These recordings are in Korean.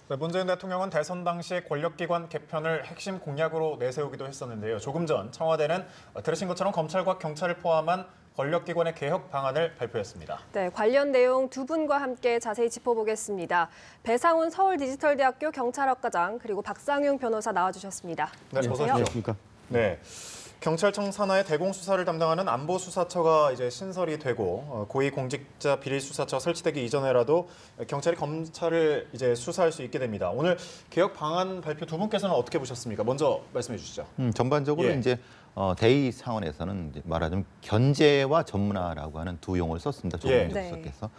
네, 문재인 대통령은 대선 당시 권력기관 개편을 핵심 공약으로 내세우기도 했었는데요. 조금 전 청와대는 들으신 것처럼 검찰과 경찰을 포함한 권력기관의 개혁 방안을 발표했습니다. 네, 관련 내용 두 분과 함께 자세히 짚어보겠습니다. 배상훈 서울디지털대학교 경찰학과장 그리고 박상용 변호사 나와주셨습니다. 네, 어서 오십시오. 네. 경찰청 산하의 대공수사를 담당하는 안보수사처가 이제 신설이 되고 고위공직자 비리수사처 설치되기 이전에라도 경찰이 검찰을 이제 수사할 수 있게 됩니다. 오늘 개혁 방안 발표 두 분께서는 어떻게 보셨습니까? 먼저 말씀해 주시죠. 전반적으로 이제 대의 상황에서는 이제 말하자면 견제와 전문화라고 하는 두 용어를 썼습니다. 조금minister 수석께서.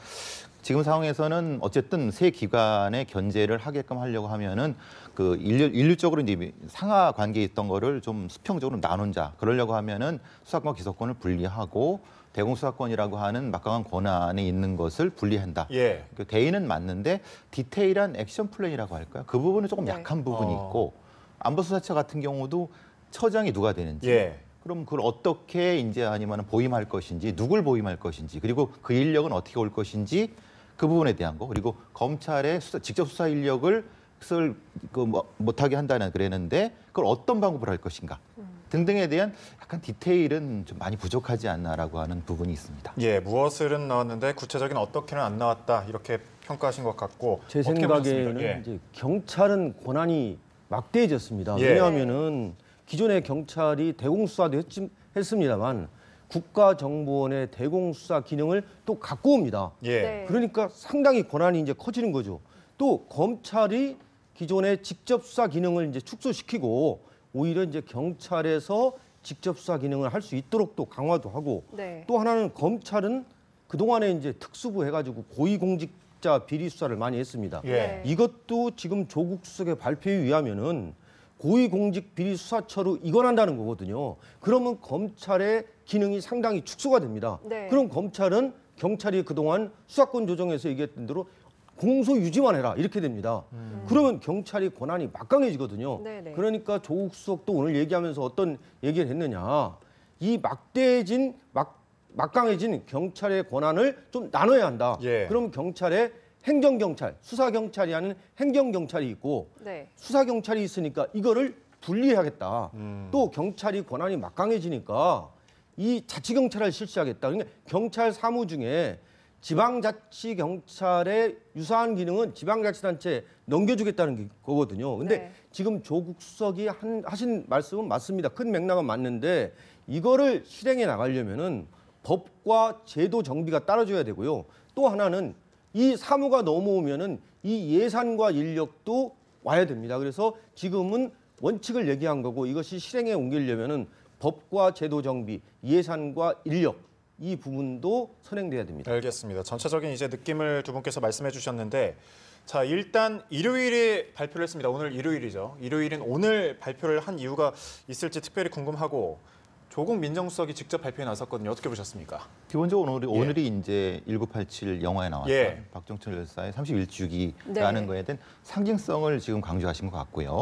지금 상황에서는 어쨌든 세 기관의 견제를 하게끔 하려고 하면은 그 일률적으로 이제 상하 관계에 있던 거를 좀 수평적으로 나눈자. 그러려고 하면은 수사권과 기소권을 분리하고 대공수사권이라고 하는 막강한 권한에 있는 것을 분리한다. 그 대의는 맞는데 디테일한 액션 플랜이라고 할까요? 그 부분은 조금 약한 부분이 있고 안보수사처 같은 경우도 처장이 누가 되는지. 그럼 그걸 어떻게 이제 아니면 보임할 것인지, 누굴 보임할 것인지, 그리고 그 인력은 어떻게 올 것인지 그 부분에 대한 거, 그리고 검찰의 직접 수사 인력을 못하게 한다는 그랬는데 그걸 어떤 방법으로 할 것인가 등등에 대한 약간 디테일은 좀 많이 부족하지 않나라고 하는 부분이 있습니다. 무엇을은 나왔는데 구체적인 어떻게는 안 나왔다 이렇게 평가하신 것 같고 제 생각에는 이제 경찰은 권한이 막대해졌습니다. 왜냐하면은 기존의 경찰이 대공수사도 했습니다만 국가정보원의 대공수사 기능을 또 갖고 옵니다. 그러니까 상당히 권한이 이제 커지는 거죠. 또 검찰이 기존의 직접 수사 기능을 이제 축소시키고 오히려 이제 경찰에서 직접 수사 기능을 할 수 있도록 또 강화도 하고 또 하나는 검찰은 그동안에 이제 특수부 해가지고 고위공직자 비리 수사를 많이 했습니다. 이것도 지금 조국 수석의 발표에 의하면은 고위공직 비리수사처로 이관한다는 거거든요. 그러면 검찰의 기능이 상당히 축소가 됩니다. 그럼 검찰은 경찰이 그동안 수사권 조정에서 얘기했던 대로 공소 유지만 해라 이렇게 됩니다. 그러면 경찰이 권한이 막강해지거든요. 그러니까 조국 수석도 오늘 얘기하면서 어떤 얘기를 했느냐. 이 막강해진 경찰의 권한을 좀 나눠야 한다. 그러면 경찰의 행정경찰, 수사경찰이 아닌 행정경찰이 있고 수사경찰이 있으니까 이거를 분리해야겠다. 또 경찰이 권한이 막강해지니까 이 자치경찰을 실시하겠다. 그러니까 경찰 사무 중에 지방자치경찰의 유사한 기능은 지방자치단체에 넘겨주겠다는 거거든요. 근데 지금 조국 수석이 하신 말씀은 맞습니다. 큰 맥락은 맞는데 이거를 실행해 나가려면은 법과 제도 정비가 따라줘야 되고요. 또 하나는 이 사무가 넘어오면은 이 예산과 인력도 와야 됩니다. 그래서 지금은 원칙을 얘기한 거고 이것이 실행에 옮기려면은 법과 제도 정비, 예산과 인력 이 부분도 선행돼야 됩니다. 알겠습니다. 전체적인 이제 느낌을 두 분께서 말씀해 주셨는데 자, 일단 일요일에 발표를 했습니다. 오늘 일요일이죠. 일요일은 오늘 발표를 한 이유가 있을지 특별히 궁금하고 조국 민정수석이 직접 발표에 나섰거든요. 어떻게 보셨습니까? 기본적으로 오늘이 이제 1987 영화에 나왔던 박정철 열사의 31주기라는 거에 대한 상징성을 지금 강조하신 것 같고요.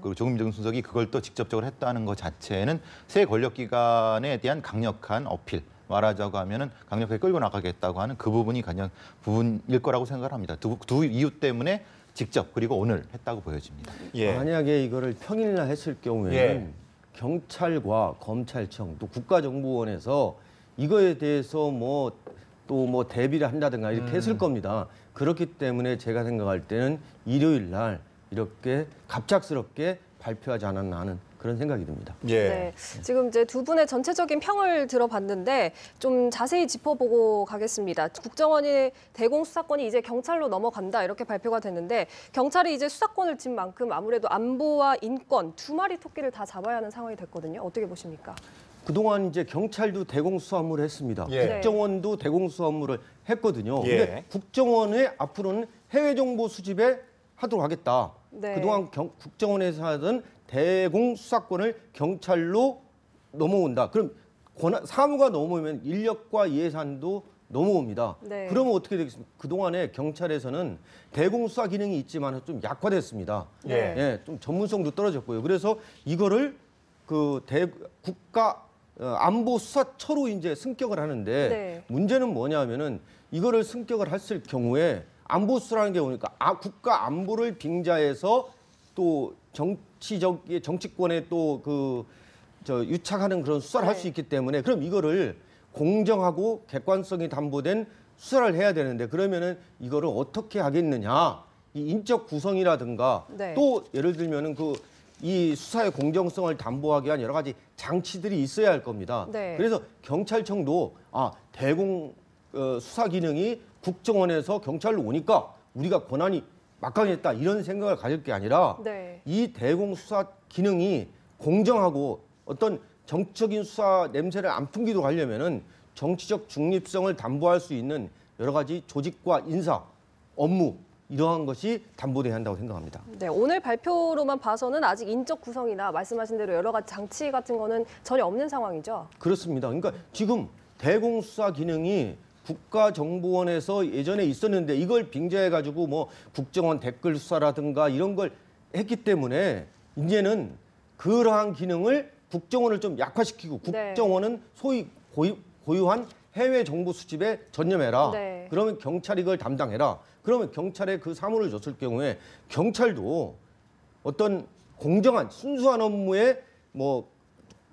그리고 조국 민정수석이 그걸 또 직접적으로 했다는 것 자체는 새 권력기관에 대한 강력한 어필, 말하자고 하면은 강력하게 끌고 나가겠다고 하는 그 부분이 가장 부분일 거라고 생각을 합니다. 두 이유 때문에 직접 그리고 오늘 했다고 보여집니다. 만약에 이거를 평일날 했을 경우에는 경찰과 검찰청 또 국가정보원에서 이거에 대해서 또 대비를 한다든가 이렇게 했을 겁니다. 그렇기 때문에 제가 생각할 때는 일요일 날 이렇게 갑작스럽게 발표하지 않았나 하는 그런 생각이 듭니다. 지금 이제 두 분의 전체적인 평을 들어봤는데 좀 자세히 짚어보고 가겠습니다. 국정원의 대공수사권이 이제 경찰로 넘어간다 이렇게 발표가 됐는데 경찰이 이제 수사권을 쥔 만큼 아무래도 안보와 인권 두 마리 토끼를 다 잡아야 하는 상황이 됐거든요. 어떻게 보십니까? 그동안 이제 경찰도 대공수사 업무를 했습니다. 국정원도 대공수사 업무를 했거든요. 근데 국정원의 앞으로는 해외 정보 수집에 하도록 하겠다. 그동안 국정원에서 하던 대공수사권을 경찰로 넘어온다. 그럼 사무가 넘어오면 인력과 예산도 넘어옵니다. 그러면 어떻게 되겠습니까? 그동안에 경찰에서는 대공수사 기능이 있지만 좀 약화됐습니다. 좀 전문성도 떨어졌고요. 그래서 이거를 국가 안보수사처로 이제 승격을 하는데 문제는 뭐냐면은 이거를 승격을 했을 경우에 안보 수사라는 게 오니까 국가 안보를 빙자해서 또 정치권에 또 유착하는 그런 수사를 할 수 있기 때문에 그럼 이거를 공정하고 객관성이 담보된 수사를 해야 되는데 그러면은 이거를 어떻게 하겠느냐? 이 인적 구성이라든가 네. 또 예를 들면은 이 수사의 공정성을 담보하기 위한 여러 가지 장치들이 있어야 할 겁니다. 네. 그래서 경찰청도 대공 수사 기능이 국정원에서 경찰로 오니까 우리가 권한이 막강했다 이런 생각을 가질 게 아니라 네. 이 대공 수사 기능이 공정하고 어떤 정치적인 수사 냄새를 안 풍기도록 하려면은 정치적 중립성을 담보할 수 있는 여러 가지 조직과 인사, 업무 이러한 것이 담보돼야 한다고 생각합니다. 네, 오늘 발표로만 봐서는 아직 인적 구성이나 말씀하신 대로 여러 가지 장치 같은 거는 전혀 없는 상황이죠. 그렇습니다. 그러니까 지금 대공수사 기능이 국가정보원에서 예전에 있었는데 이걸 빙자해가지고 뭐 국정원 댓글 수사라든가 이런 걸 했기 때문에 이제는 그러한 기능을 국정원을 좀 약화시키고 네. 국정원은 소위 고유한 해외 정보 수집에 전념해라. 네. 그러면 경찰이 그걸 담당해라. 그러면 경찰에 그 사무를 줬을 경우에 경찰도 어떤 공정한 순수한 업무에 뭐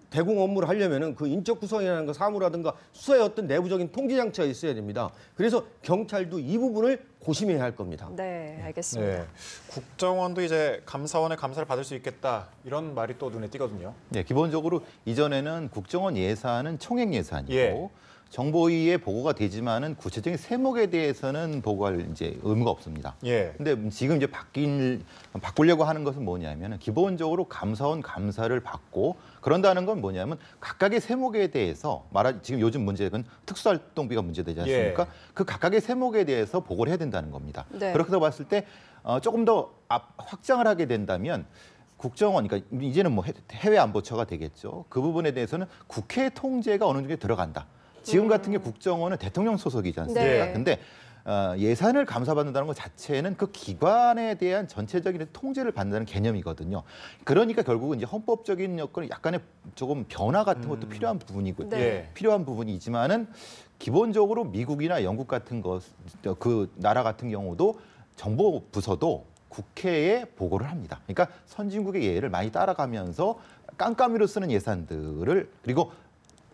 대공 업무를 하려면은 그 인적 구성이라는 거 사무라든가 수사의 어떤 내부적인 통제 장치가 있어야 됩니다. 그래서 경찰도 이 부분을 고심해야 할 겁니다. 네, 알겠습니다. 네. 국정원도 이제 감사원의 감사를 받을 수 있겠다 이런 말이 또 눈에 띄거든요. 네, 기본적으로 이전에는 국정원 예산은 총액 예산이고 예. 정보위에 보고가 되지만은 구체적인 세목에 대해서는 보고할 이제 의무가 없습니다. 예. 근데 지금 이제 바꾸려고 하는 것은 뭐냐면은 기본적으로 감사원 감사를 받고 그런다는 건 뭐냐면 각각의 세목에 대해서 지금 요즘 문제는 특수활동비가 문제되지 않습니까? 예. 그 각각의 세목에 대해서 보고를 해야 된다는 겁니다. 네. 그렇게 봤을 때 조금 더 확장을 하게 된다면 국정원, 그러니까 이제는 뭐 해외 안보처가 되겠죠. 그 부분에 대해서는 국회 통제가 어느 정도 들어간다. 지금 같은 게 국정원은 대통령 소속이지 않습니까? 네. 근데 예산을 감사받는다는 것 자체는 그 기관에 대한 전체적인 통제를 받는다는 개념이거든요. 그러니까 결국은 이제 헌법적인 여건이 약간의 조금 변화 같은 것도 필요한 부분이고 네. 필요한 부분이지만은 기본적으로 미국이나 영국 같은 그 나라 같은 경우도 정보 부서도 국회에 보고를 합니다. 그러니까 선진국의 예를 많이 따라가면서 깜깜이로 쓰는 예산들을 그리고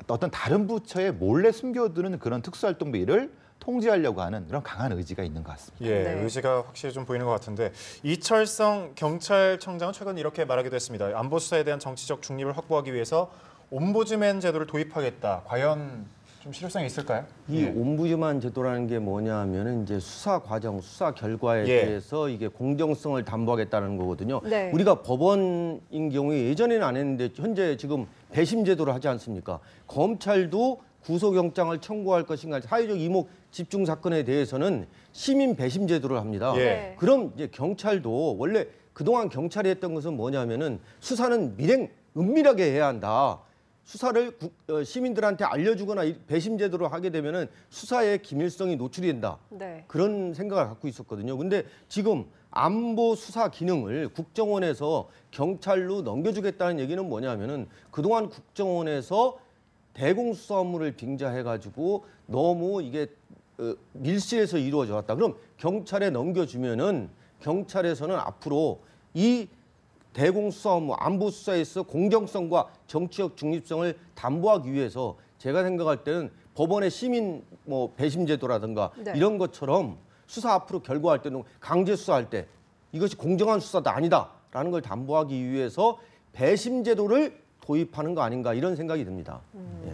어떤 다른 부처에 몰래 숨겨두는 그런 특수활동비를 통제하려고 하는 그런 강한 의지가 있는 것 같습니다. 예, 네. 의지가 확실히 좀 보이는 것 같은데 이철성 경찰청장은 최근 이렇게 말하기도 했습니다. 안보 수사에 대한 정치적 중립을 확보하기 위해서 옴부즈맨 제도를 도입하겠다. 과연 좀 실효성이 있을까요? 이 옴부즈만 제도라는 게 뭐냐 하면은 이제 수사 과정, 수사 결과에 예. 대해서 이게 공정성을 담보하겠다는 거거든요. 네. 우리가 법원인 경우에 예전에는 안 했는데 현재 지금 배심 제도를 하지 않습니까? 검찰도 구속영장을 청구할 것인가 사회적 이목 집중 사건에 대해서는 시민 배심 제도를 합니다. 예. 네. 그럼 이제 경찰도 원래 그동안 경찰이 했던 것은 뭐냐면은 수사는 은밀하게 해야 한다. 수사를 시민들한테 알려주거나 배심 제도로 하게 되면은 수사의 기밀성이 노출이 된다. 네. 그런 생각을 갖고 있었거든요. 근데 지금 안보 수사 기능을 국정원에서 경찰로 넘겨주겠다는 얘기는 뭐냐면은 그동안 국정원에서 대공수사 업무를 빙자해가지고 너무 이게 밀실에서 이루어져 왔다. 그럼 경찰에 넘겨주면은 경찰에서는 앞으로 이 대공수사 업무, 안보 수사에 있어 공정성과 정치적 중립성을 담보하기 위해서 제가 생각할 때는 법원의 시민 배심 제도라든가 네. 이런 것처럼 수사 앞으로 결과할 때는 강제 수사할 때 이것이 공정한 수사다 아니다라는 걸 담보하기 위해서 배심 제도를 도입하는 거 아닌가 이런 생각이 듭니다.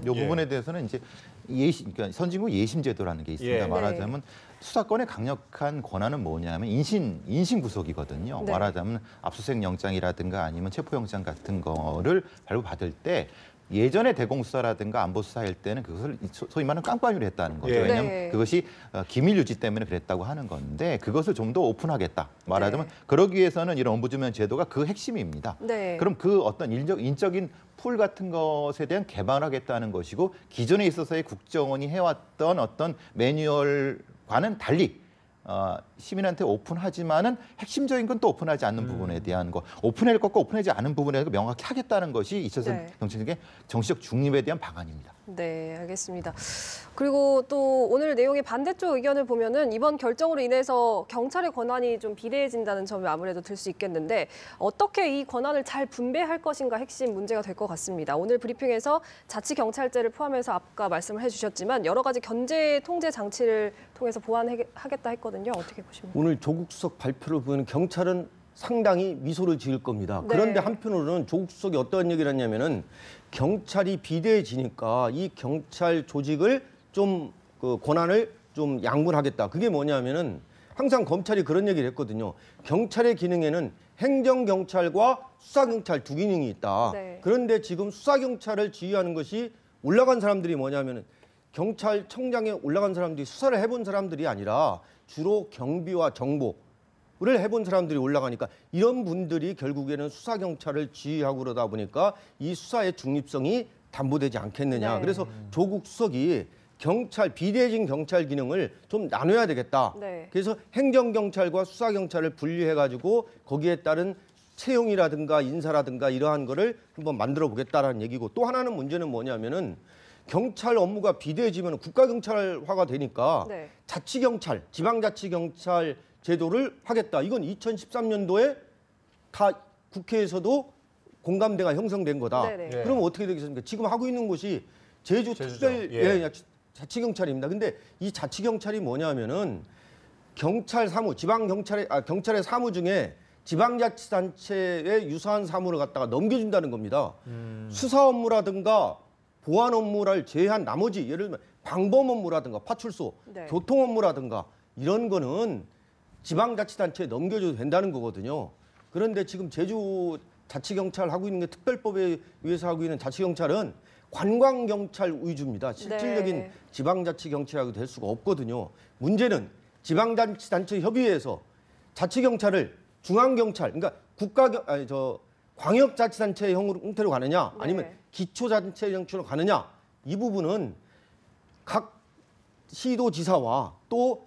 이 부분에 대해서는 이제 그러니까 선진국 예심 제도라는 게 있습니다. 예. 말하자면 수사권의 강력한 권한은 뭐냐면 인신 구속이거든요. 네. 말하자면 압수수색 영장이라든가 아니면 체포영장 같은 거를 발부받을 때 예전에 대공수사라든가 안보수사할 때는 그것을 소위 말하는 깜깜이로 했다는 거죠. 예. 왜냐하면 네. 그것이 기밀 유지 때문에 그랬다고 하는 건데 그것을 좀 더 오픈하겠다. 말하자면 네. 그러기 위해서는 이런 옴부즈맨 제도가 그 핵심입니다. 네. 그럼 그 어떤 인적인 풀 같은 것에 대한 개방을 하겠다는 것이고 기존에 있어서의 국정원이 해왔던 어떤 매뉴얼과는 달리 시민한테 오픈하지만은 핵심적인 건 또 오픈하지 않는 부분에 대한 거 오픈할 것과 오픈하지 않은 부분에 명확히 하겠다는 것이 이철성 네. 경찰의 정치적 중립에 대한 방안입니다. 네, 알겠습니다. 그리고 또 오늘 내용의 반대쪽 의견을 보면은 이번 결정으로 인해서 경찰의 권한이 좀 비대해진다는 점이 아무래도 들 수 있겠는데 어떻게 이 권한을 잘 분배할 것인가 핵심 문제가 될 것 같습니다. 오늘 브리핑에서 자치경찰제를 포함해서 아까 말씀을 해주셨지만 여러 가지 견제 통제 장치를 통해서 보완하겠다 했거든요. 어떻게 보십니까? 오늘 조국 수석 발표를 보면 경찰은 상당히 미소를 지을 겁니다. 네. 그런데 한편으로는 조국 수석이 어떤 얘기를 했냐면은 경찰이 비대해지니까 이 경찰 조직을 좀 그 권한을 좀 양분하겠다. 그게 뭐냐면은 항상 검찰이 그런 얘기를 했거든요. 경찰의 기능에는 행정경찰과 수사경찰 두 기능이 있다. 네. 그런데 지금 수사경찰을 지휘하는 것이 올라간 사람들이 뭐냐면은 경찰청장에 올라간 사람들이 수사를 해본 사람들이 아니라 주로 경비와 정보를 해본 사람들이 올라가니까 이런 분들이 결국에는 수사경찰을 지휘하고 그러다 보니까 이 수사의 중립성이 담보되지 않겠느냐. 네. 그래서 조국 수석이 비대해진 경찰 기능을 좀 나눠야 되겠다. 네. 그래서 행정경찰과 수사경찰을 분리해가지고 거기에 따른 채용이라든가 인사라든가 이러한 거를 한번 만들어 보겠다라는 얘기고 또 하나는 문제는 뭐냐면은 경찰 업무가 비대해지면 국가경찰화가 되니까 네. 자치경찰, 지방자치경찰 제도를 하겠다. 이건 2013년도에 다 국회에서도 공감대가 형성된 거다. 네네. 예. 그럼 어떻게 되겠습니까? 지금 하고 있는 곳이 제주 제주죠. 특별 예. 자치경찰입니다. 근데 이 자치경찰이 뭐냐면은 경찰 사무, 경찰의 사무 중에 지방자치단체에 유사한 사무를 갖다가 넘겨준다는 겁니다. 수사 업무라든가 보안 업무를 제외한 나머지 예를 들면 방범 업무라든가 파출소, 네. 교통 업무라든가 이런 거는 지방자치단체에 넘겨줘도 된다는 거거든요. 그런데 지금 제주 자치경찰 하고 있는 게 특별법에 의해서 하고 있는 자치경찰은 관광경찰 위주입니다. 실질적인 네. 지방자치경찰하고 될 수가 없거든요. 문제는 지방자치단체 협의회에서 자치경찰을 중앙경찰, 그러니까 광역자치단체 형태로 가느냐, 아니면 네. 기초자치단체 형태로 가느냐, 이 부분은 각 시도지사와 또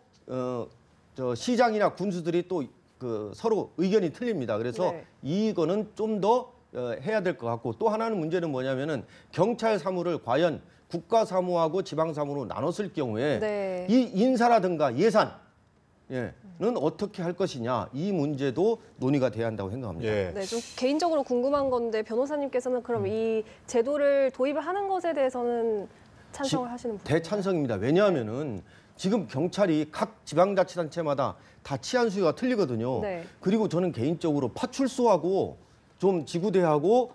시장이나 군수들이 또 서로 의견이 틀립니다. 그래서 네. 이거는 좀 더 해야 될 것 같고 또 하나는 문제는 뭐냐면은 경찰 사무를 과연 국가 사무하고 지방 사무로 나눴을 경우에 네. 이 인사라든가 예산은 어떻게 할 것이냐 이 문제도 논의가 돼야 한다고 생각합니다. 예. 네, 좀 개인적으로 궁금한 건데 변호사님께서는 그럼 이 제도를 도입을 하는 것에 대해서는 찬성을 하시는 분인가요? 대찬성입니다. 왜냐하면은 지금 경찰이 각 지방자치단체마다 다 치안 수요가 틀리거든요. 네. 그리고 저는 개인적으로 파출소하고 좀 지구대하고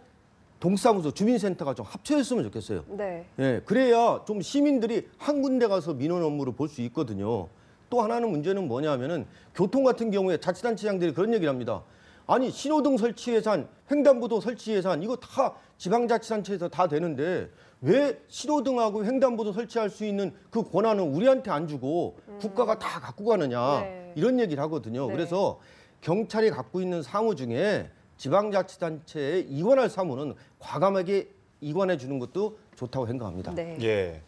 동사무소, 주민센터가 좀 합쳐졌으면 좋겠어요. 네. 예, 그래야 좀 시민들이 한 군데 가서 민원 업무를 볼 수 있거든요. 또 하나는 문제는 뭐냐면은 교통 같은 경우에 자치단체장들이 그런 얘기를 합니다. 아니 신호등 설치 예산, 횡단보도 설치 예산 이거 다 지방자치단체에서 다 되는데 왜 신호등하고 횡단보도 설치할 수 있는 그 권한은 우리한테 안 주고 국가가 다 갖고 가느냐 네. 이런 얘기를 하거든요. 네. 그래서 경찰이 갖고 있는 사무 중에 지방자치단체에 이관할 사무는 과감하게 이관해 주는 것도 좋다고 생각합니다. 네. 예.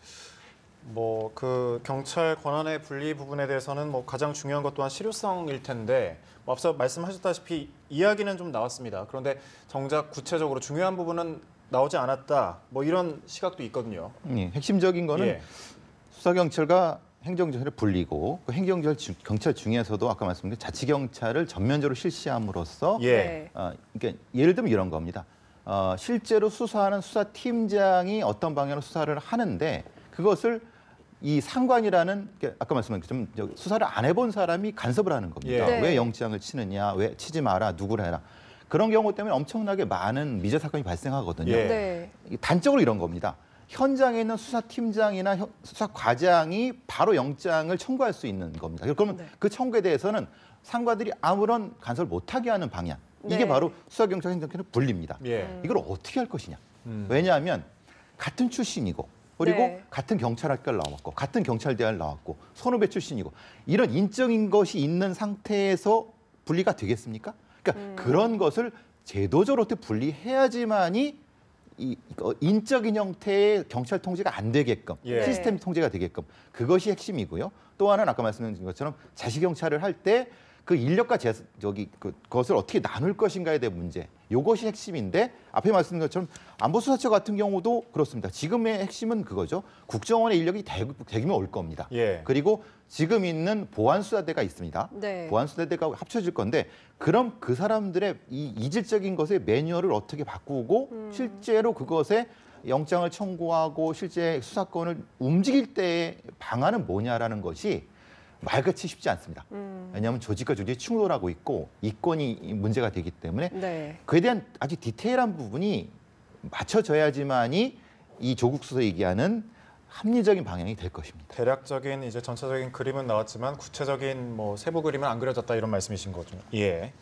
뭐 그 경찰 권한의 분리 부분에 대해서는 뭐 가장 중요한 것 또한 실효성일 텐데 뭐 앞서 말씀하셨다시피 이야기는 좀 나왔습니다. 그런데 정작 구체적으로 중요한 부분은 나오지 않았다. 뭐 이런 시각도 있거든요. 핵심적인 거는 예. 수사경찰과 행정경찰을 불리고 그 행정경찰 중에서도 아까 말씀드린 자치경찰을 전면적으로 실시함으로써 예. 네. 그러니까 예를 들면 이런 겁니다. 실제로 수사하는 수사팀장이 어떤 방향으로 수사를 하는데 그것을 이 상관이라는 아까 말씀한 좀 수사를 안 해본 사람이 간섭을 하는 겁니다. 예. 네. 왜 영장을 치느냐, 왜 치지 마라, 누구를 해라. 그런 경우 때문에 엄청나게 많은 미제 사건이 발생하거든요. 예. 네. 단적으로 이런 겁니다. 현장에 있는 수사팀장이나 수사과장이 바로 영장을 청구할 수 있는 겁니다. 그러면 네. 그 청구에 대해서는 상관들이 아무런 간섭을 못하게 하는 방향. 이게 네. 바로 수사경찰 행정처는 분리입니다. 예. 이걸 어떻게 할 것이냐. 왜냐하면 같은 출신이고 그리고 네. 같은 경찰학교를 나왔고 같은 경찰대학을 나왔고 선후배 출신이고 이런 인적인 것이 있는 상태에서 분리가 되겠습니까? 그러니까 그런 것을 제도적으로 어떻게 분리해야지만이 이 인적인 형태의 경찰 통제가 안 되게끔 예. 시스템 통제가 되게끔 그것이 핵심이고요. 또 하나는 아까 말씀드린 것처럼 자치경찰을 할 때 그 인력과 그것을 어떻게 나눌 것인가에 대한 문제. 이것이 핵심인데 앞에 말씀드린 것처럼 안보수사처 같은 경우도 그렇습니다. 지금의 핵심은 그거죠. 국정원의 인력이 대규모 올 겁니다. 예. 그리고 지금 있는 보안수사대가 있습니다. 네. 보안수사대가 합쳐질 건데 그럼 그 사람들의 이 이질적인 것의 매뉴얼을 어떻게 바꾸고 실제로 그것에 영장을 청구하고 실제 수사권을 움직일 때의 방안은 뭐냐라는 것이 말같이 쉽지 않습니다. 왜냐하면 조직과 조직이 충돌하고 있고 이권이 문제가 되기 때문에 네. 그에 대한 아주 디테일한 부분이 맞춰져야지만이 이 조국 수사 얘기하는 합리적인 방향이 될 것입니다. 대략적인 이제 전체적인 그림은 나왔지만 구체적인 뭐 세부 그림은 안 그려졌다 이런 말씀이신 거죠. 예.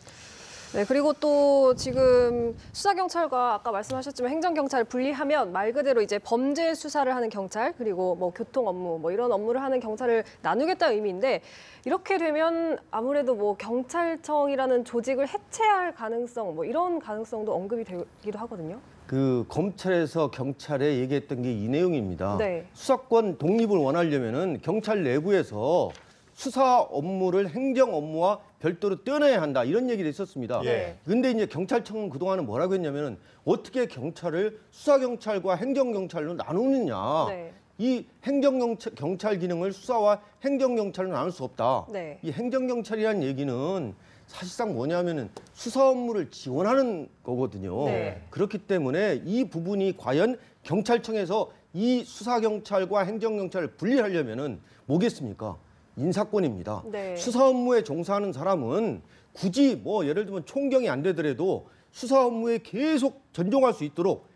네, 그리고 또 지금 수사경찰과 아까 말씀하셨지만 행정경찰을 분리하면 말 그대로 이제 범죄 수사를 하는 경찰 그리고 뭐 교통 업무 뭐 이런 업무를 하는 경찰을 나누겠다는 의미인데 이렇게 되면 아무래도 뭐 경찰청이라는 조직을 해체할 가능성 뭐 이런 가능성도 언급이 되기도 하거든요. 그 검찰에서 경찰에 얘기했던 게 이 내용입니다. 네. 수사권 독립을 원하려면은 경찰 내부에서 수사 업무를 행정 업무와 별도로 떼어내야 한다 이런 얘기를 했었습니다. 예. 근데 이제 경찰청은 그동안은 뭐라고 했냐면은 어떻게 경찰을 수사경찰과 행정경찰로 나누느냐. 네. 이 행정경찰 기능을 수사와 행정경찰로 나눌 수 없다. 네. 이 행정경찰이라는 얘기는 사실상 뭐냐면은 수사 업무를 지원하는 거거든요. 네. 그렇기 때문에 이 부분이 과연 경찰청에서 이 수사경찰과 행정경찰을 분리하려면은 뭐겠습니까? 인사권입니다. 네. 수사 업무에 종사하는 사람은 굳이 뭐 예를 들면 총경이 안 되더라도 수사 업무에 계속 전종할 수 있도록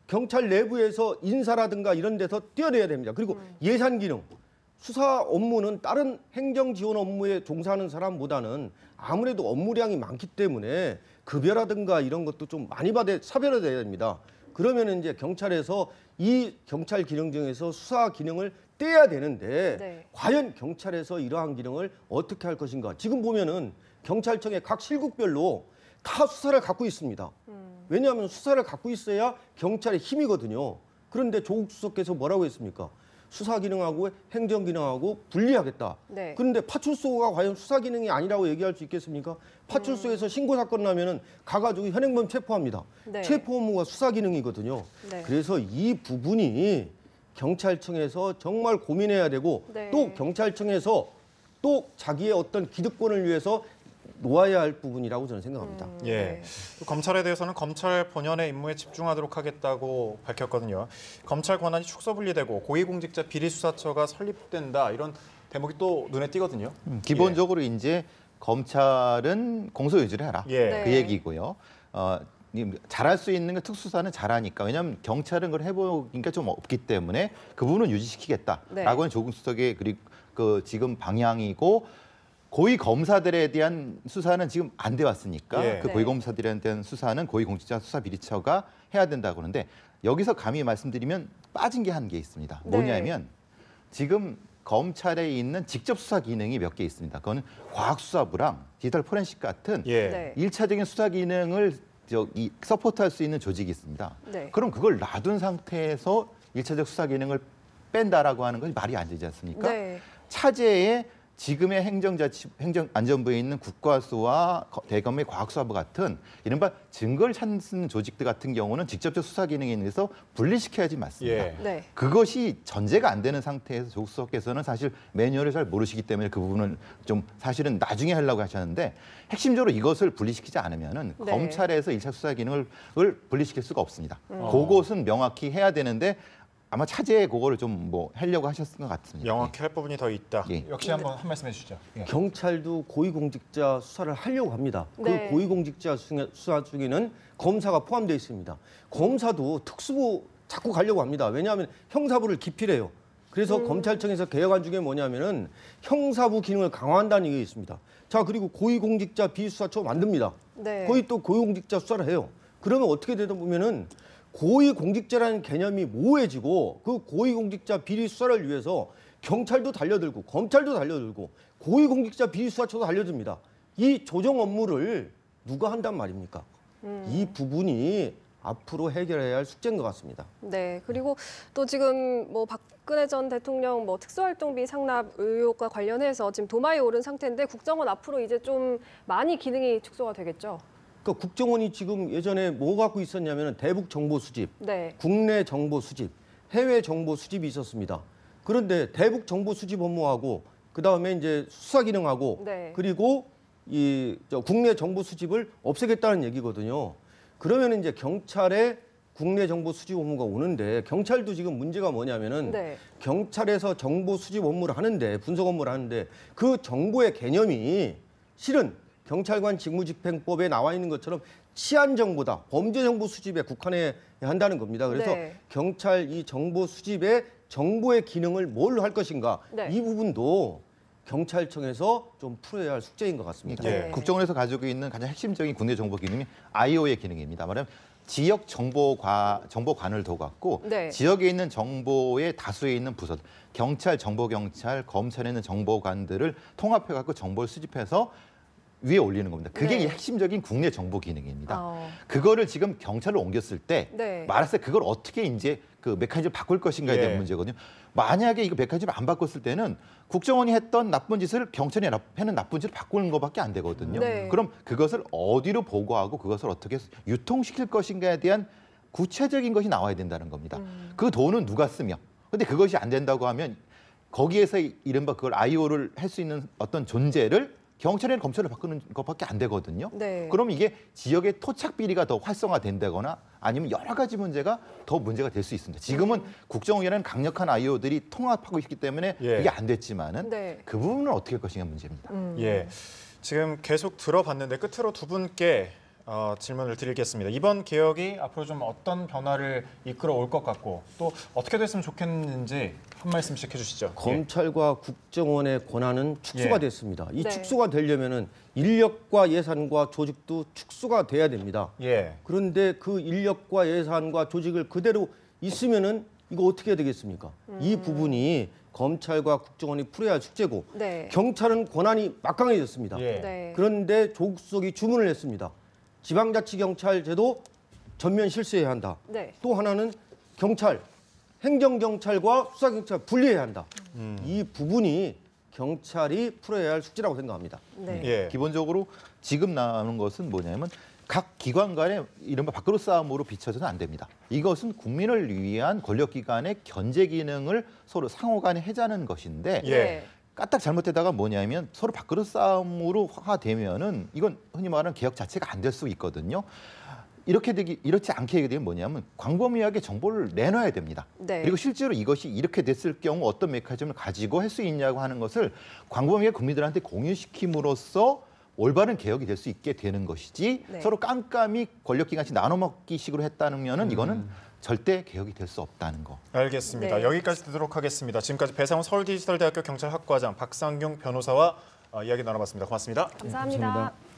경찰 내부에서 인사라든가 이런 데서 떼어내야 됩니다. 그리고 예산 기능, 수사 업무는 다른 행정 지원 업무에 종사하는 사람보다는 아무래도 업무량이 많기 때문에 급여라든가 이런 것도 좀 많이 차별화돼야 됩니다. 그러면 이제 경찰에서 이 경찰 기능 중에서 수사 기능을 떼야 되는데 네. 과연 경찰에서 이러한 기능을 어떻게 할 것인가? 지금 보면은 경찰청의 각 실국별로 다 수사를 갖고 있습니다. 왜냐하면 수사를 갖고 있어야 경찰의 힘이거든요. 그런데 조국 수석께서 뭐라고 했습니까? 수사 기능하고 행정 기능하고 분리하겠다. 네. 그런데 파출소가 과연 수사 기능이 아니라고 얘기할 수 있겠습니까? 파출소에서 신고 사건 나면은 가가지고 현행범 체포합니다. 네. 체포 업무가 수사 기능이거든요. 네. 그래서 이 부분이 경찰청에서 정말 고민해야 되고 네. 또 경찰청에서 또 자기의 어떤 기득권을 위해서 놓아야 할 부분이라고 저는 생각합니다. 예. 네. 또 검찰에 대해서는 검찰 본연의 임무에 집중하도록 하겠다고 밝혔거든요. 검찰 권한이 축소 분리되고 고위공직자 비리수사처가 설립된다 이런 대목이 또 눈에 띄거든요. 기본적으로 이제 검찰은 공소유지를 해라. 예. 네. 그 얘기고요. 잘할 수 있는 게 특수사는 잘하니까. 왜냐하면 경찰은 그걸 해보기가 좀 없기 때문에 그 부분은 유지시키겠다라고 네. 하는 조국 수석의 그 지금 방향이고 고위 검사들에 대한 수사는 지금 안 돼 왔으니까 예. 그 네. 고위 검사들에 대한 수사는 고위공직자 수사비리처가 해야 된다고 그러는데 여기서 감히 말씀드리면 빠진 게 한 게 있습니다. 네. 뭐냐면 지금 검찰에 있는 직접 수사 기능이 몇 개 있습니다. 그거는 과학수사부랑 디지털 포렌식 같은 예. 네. 1차적인 수사 기능을 서포트할 수 있는 조직이 있습니다. 네. 그럼 그걸 놔둔 상태에서 1차적 수사 기능을 뺀다라고 하는 것이 말이 안 되지 않습니까? 네. 차제에 지금의 행정안전부에 있는 국과수와 대검의 과학수사부 같은 이른바 증거를 찾는 조직들 같은 경우는 직접적 수사 기능에 대해서 분리시켜야지 맞습니다. 예. 네. 그것이 전제가 안 되는 상태에서 조국 수석께서는 사실 매뉴얼을 잘 모르시기 때문에 그 부분을 좀 사실은 나중에 하려고 하셨는데 핵심적으로 이것을 분리시키지 않으면은 네. 검찰에서 1차 수사 기능을 분리시킬 수가 없습니다. 그것은 명확히 해야 되는데 아마 차제에 그거를 좀 뭐 하려고 하셨을 것 같습니다. 명확히 할 부분이 더 있다. 예. 역시 한번 한 말씀 해주시죠. 예. 경찰도 고위공직자 수사를 하려고 합니다. 네. 그 고위공직자 수사 중에는 검사가 포함되어 있습니다. 검사도 특수부 자꾸 가려고 합니다. 왜냐하면 형사부를 기필해요. 그래서 검찰청에서 개혁안 중에 뭐냐면은 형사부 기능을 강화한다는 얘기가 있습니다. 자, 그리고 고위공직자 비수사처 만듭니다. 네. 거의 또 고위공직자 수사를 해요. 그러면 어떻게 되다 보면은 고위공직자라는 개념이 모호해지고 그 고위공직자 비리 수사를 위해서 경찰도 달려들고 검찰도 달려들고 고위공직자 비리 수사처도 달려듭니다. 이 조정 업무를 누가 한단 말입니까? 이 부분이 앞으로 해결해야 할 숙제인 것 같습니다. 네, 그리고 또 지금 뭐 박근혜 전 대통령 뭐 특수활동비 상납 의혹과 관련해서 지금 도마에 오른 상태인데 국정원 앞으로 이제 좀 많이 기능이 축소가 되겠죠. 그러니까 국정원이 지금 예전에 뭐 갖고 있었냐면 대북 정보 수집, 네. 국내 정보 수집, 해외 정보 수집이 있었습니다. 그런데 대북 정보 수집 업무하고 그다음에 이제 수사 기능하고 네. 그리고 국내 정보 수집을 없애겠다는 얘기거든요. 그러면 이제 경찰에 국내 정보 수집 업무가 오는데 경찰도 지금 문제가 뭐냐면은 네. 경찰에서 정보 수집 업무를 하는데 분석 업무를 하는데 그 정보의 개념이 실은 경찰관 직무집행법에 나와 있는 것처럼 치안 정보다 범죄 정보 수집에 국한해야 한다는 겁니다. 그래서 네. 경찰 이 정보 수집의 정보의 기능을 뭘로 할 것인가 네. 이 부분도 경찰청에서 좀 풀어야 할 숙제인 것 같습니다. 네. 국정원에서 가지고 있는 가장 핵심적인 국내 정보 기능이 IO의 기능입니다. 말하면 지역 정보관을 둬갖고 네. 지역에 있는 정보의 다수에 있는 부서, 경찰, 정보경찰, 검찰에 있는 정보관들을 통합해갖고 정보를 수집해서 위에 올리는 겁니다. 그게 네. 이 핵심적인 국내 정보 기능입니다. 어. 그거를 지금 경찰로 옮겼을 때 네. 말했을 때 그걸 어떻게 이제 그 메커니즘을 바꿀 것인가에 대한 예. 문제거든요. 만약에 이거 메커니즘을 안 바꿨을 때는 국정원이 했던 나쁜 짓을 경찰이 하는 나쁜 짓을 바꾸는 것밖에 안 되거든요. 네. 그럼 그것을 어디로 보고하고 그것을 어떻게 유통시킬 것인가에 대한 구체적인 것이 나와야 된다는 겁니다. 그 돈은 누가 쓰며? 근데 그것이 안 된다고 하면 거기에서 이른바 그걸 IO를 할 수 있는 어떤 존재를 경찰이나 검찰을 바꾸는 것밖에 안 되거든요. 네. 그럼 이게 지역의 토착 비리가 더 활성화된다거나 아니면 여러 가지 문제가 더 문제가 될 수 있습니다. 지금은 국정원이라는 강력한 IO들이 통합하고 있기 때문에 예. 이게 안 됐지만은 네. 그 부분을 어떻게 할 것인가 문제입니다. 예, 지금 계속 들어봤는데 끝으로 두 분께 질문을 드리겠습니다. 이번 개혁이 앞으로 좀 어떤 변화를 이끌어 올 것 같고 또 어떻게 됐으면 좋겠는지 한 말씀씩 해주시죠. 검찰과 국정원의 권한은 축소가 예. 됐습니다. 이 네. 축소가 되려면은 인력과 예산과 조직도 축소가 돼야 됩니다. 예, 그런데 그 인력과 예산과 조직을 그대로 있으면은 이거 어떻게 해야 되겠습니까? 이 부분이 검찰과 국정원이 풀어야 할 숙제고 네. 경찰은 권한이 막강해졌습니다. 예. 네. 그런데 조국석이 주문을 했습니다. 지방자치경찰제도 전면 실시해야 한다. 네. 또 하나는 경찰, 행정경찰과 수사경찰 분리해야 한다. 이 부분이 경찰이 풀어야 할 숙제라고 생각합니다. 네. 예, 기본적으로 지금 나오는 것은 뭐냐면 각 기관 간의 이른바 밥그릇 싸움으로 비춰서는 안 됩니다. 이것은 국민을 위한 권력기관의 견제 기능을 서로 상호간에 해자는 것인데 예. 네. 까딱 잘못되다가 뭐냐면 서로 밥그릇 싸움으로 화되면은 이건 흔히 말하는 개혁 자체가 안 될 수 있거든요. 이렇지 않게 하게 되면 뭐냐면 광범위하게 정보를 내놔야 됩니다. 네. 그리고 실제로 이것이 이렇게 됐을 경우 어떤 메커니즘을 가지고 할 수 있냐고 하는 것을 광범위하게 국민들한테 공유시킴으로써 올바른 개혁이 될 수 있게 되는 것이지 네. 서로 깜깜이 권력기관씩 나눠먹기식으로 했다면은 이거는 절대 개혁이 될 수 없다는 거. 알겠습니다. 네. 여기까지 듣도록 하겠습니다. 지금까지 배상훈 서울디지털대학교 경찰학과장 박상경 변호사와 이야기 나눠봤습니다. 고맙습니다. 감사합니다. 감사합니다.